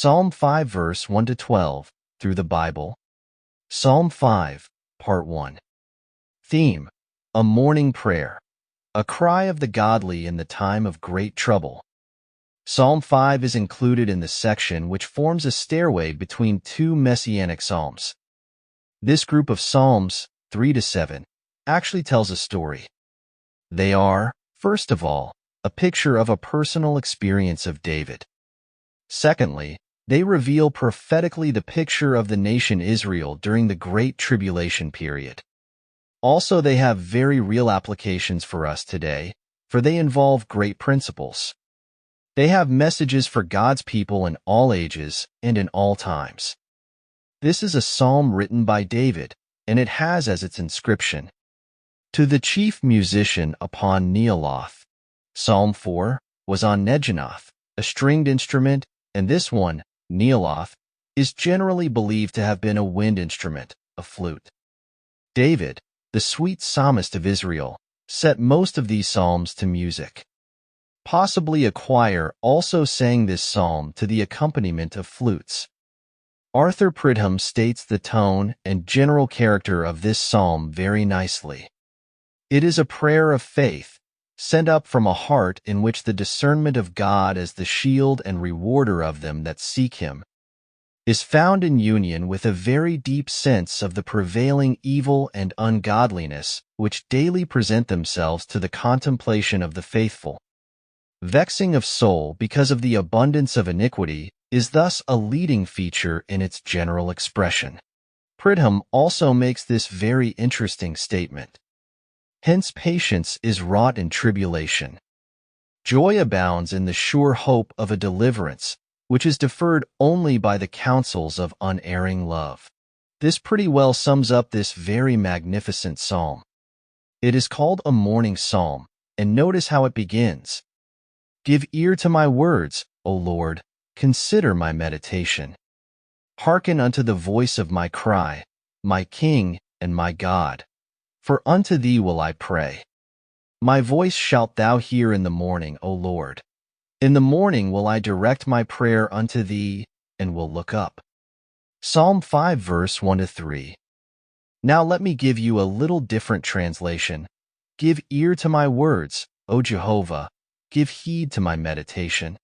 Psalm 5 verse 1 to 12 through the Bible. Psalm 5, Part 1. Theme: A morning prayer, a cry of the godly in the time of great trouble. Psalm 5 is included in the section which forms a stairway between two messianic psalms. This group of psalms, 3 to 7, actually tells a story. They are, first of all, a picture of a personal experience of David. Secondly, they reveal prophetically the picture of the nation Israel during the Great Tribulation period. Also, they have very real applications for us today, for they involve great principles. They have messages for God's people in all ages and in all times. This is a psalm written by David, and it has as its inscription, "To the chief musician upon Neoloth." Psalm 4 was on Neginoth, a stringed instrument, and this one, Neoloth, is generally believed to have been a wind instrument, a flute. David, the sweet psalmist of Israel, set most of these psalms to music. Possibly a choir also sang this psalm to the accompaniment of flutes. Arthur Pridham states the tone and general character of this psalm very nicely. It is a prayer of faith, sent up from a heart in which the discernment of God as the shield and rewarder of them that seek Him is found in union with a very deep sense of the prevailing evil and ungodliness which daily present themselves to the contemplation of the faithful. Vexing of soul because of the abundance of iniquity is thus a leading feature in its general expression. Pridham also makes this very interesting statement. Hence patience is wrought in tribulation. Joy abounds in the sure hope of a deliverance, which is deferred only by the counsels of unerring love. This pretty well sums up this very magnificent psalm. It is called a morning psalm, and notice how it begins. Give ear to my words, O Lord, consider my meditation. Hearken unto the voice of my cry, my King and my God. For unto thee will I pray. My voice shalt thou hear in the morning, O Lord. In the morning will I direct my prayer unto thee, and will look up. Psalm 5 verse 1 to 3. Now let me give you a little different translation. Give ear to my words, O Jehovah. Give heed to my meditation.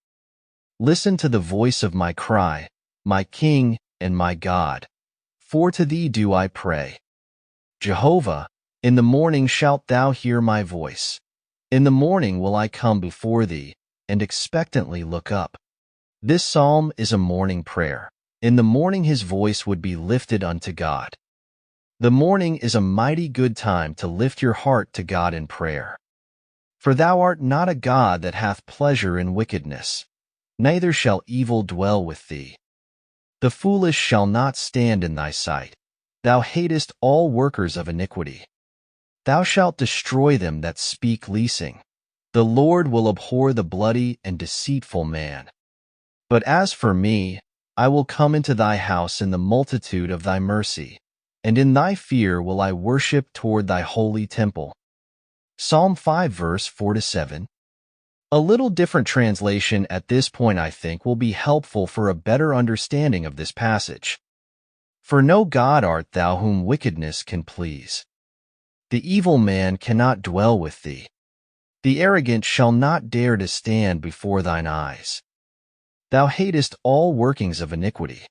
Listen to the voice of my cry, my King and my God. For to thee do I pray. Jehovah, in the morning shalt thou hear my voice. In the morning will I come before thee, and expectantly look up. This psalm is a morning prayer. In the morning his voice would be lifted unto God. The morning is a mighty good time to lift your heart to God in prayer. For thou art not a God that hath pleasure in wickedness, neither shall evil dwell with thee. The foolish shall not stand in thy sight. Thou hatest all workers of iniquity. Thou shalt destroy them that speak leasing. The Lord will abhor the bloody and deceitful man. But as for me, I will come into thy house in the multitude of thy mercy, and in thy fear will I worship toward thy holy temple. Psalm 5 verse 4 to 7. A little different translation at this point I think will be helpful for a better understanding of this passage. For no God art thou whom wickedness can please. The evil man cannot dwell with thee. The arrogant shall not dare to stand before thine eyes. Thou hatest all workings of iniquity.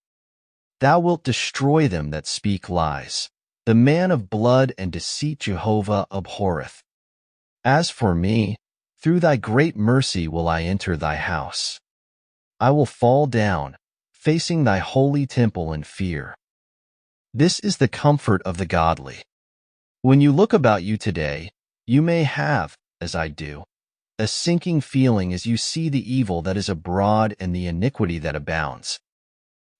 Thou wilt destroy them that speak lies. The man of blood and deceit Jehovah abhorreth. As for me, through thy great mercy will I enter thy house. I will fall down, facing thy holy temple in fear. This is the comfort of the godly. When you look about you today, you may have, as I do, a sinking feeling as you see the evil that is abroad and the iniquity that abounds.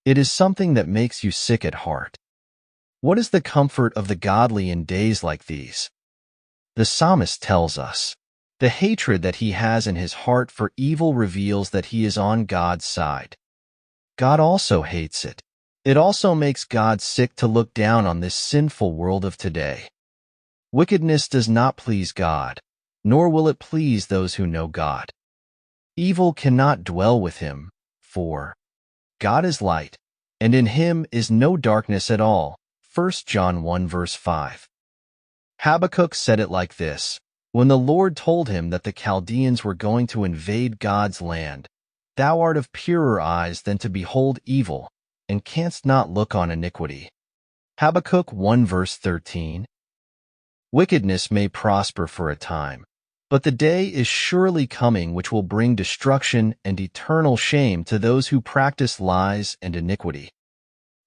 It is something that makes you sick at heart. What is the comfort of the godly in days like these? The psalmist tells us, the hatred that he has in his heart for evil reveals that he is on God's side. God also hates it. It also makes God sick to look down on this sinful world of today. Wickedness does not please God, nor will it please those who know God. Evil cannot dwell with him, for God is light, and in him is no darkness at all. 1 John 1 verse 5. Habakkuk said it like this: when the Lord told him that the Chaldeans were going to invade God's land, "Thou art of purer eyes than to behold evil, and canst not look on iniquity." Habakkuk 1 verse 13. Wickedness may prosper for a time, but the day is surely coming which will bring destruction and eternal shame to those who practice lies and iniquity.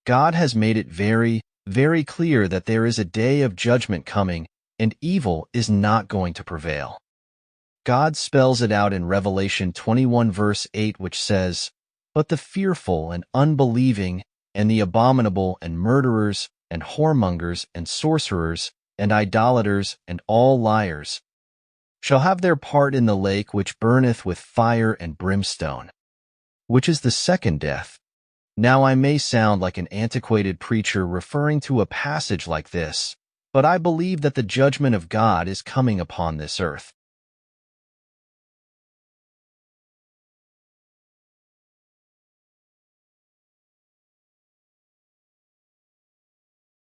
God has made it very, very clear that there is a day of judgment coming, and evil is not going to prevail. God spells it out in Revelation 21 verse 8, which says, "But the fearful and unbelieving, and the abominable, and murderers, and whoremongers, and sorcerers, and idolaters, and all liars, shall have their part in the lake which burneth with fire and brimstone," which is the second death. Now I may sound like an antiquated preacher referring to a passage like this, but I believe that the judgment of God is coming upon this earth.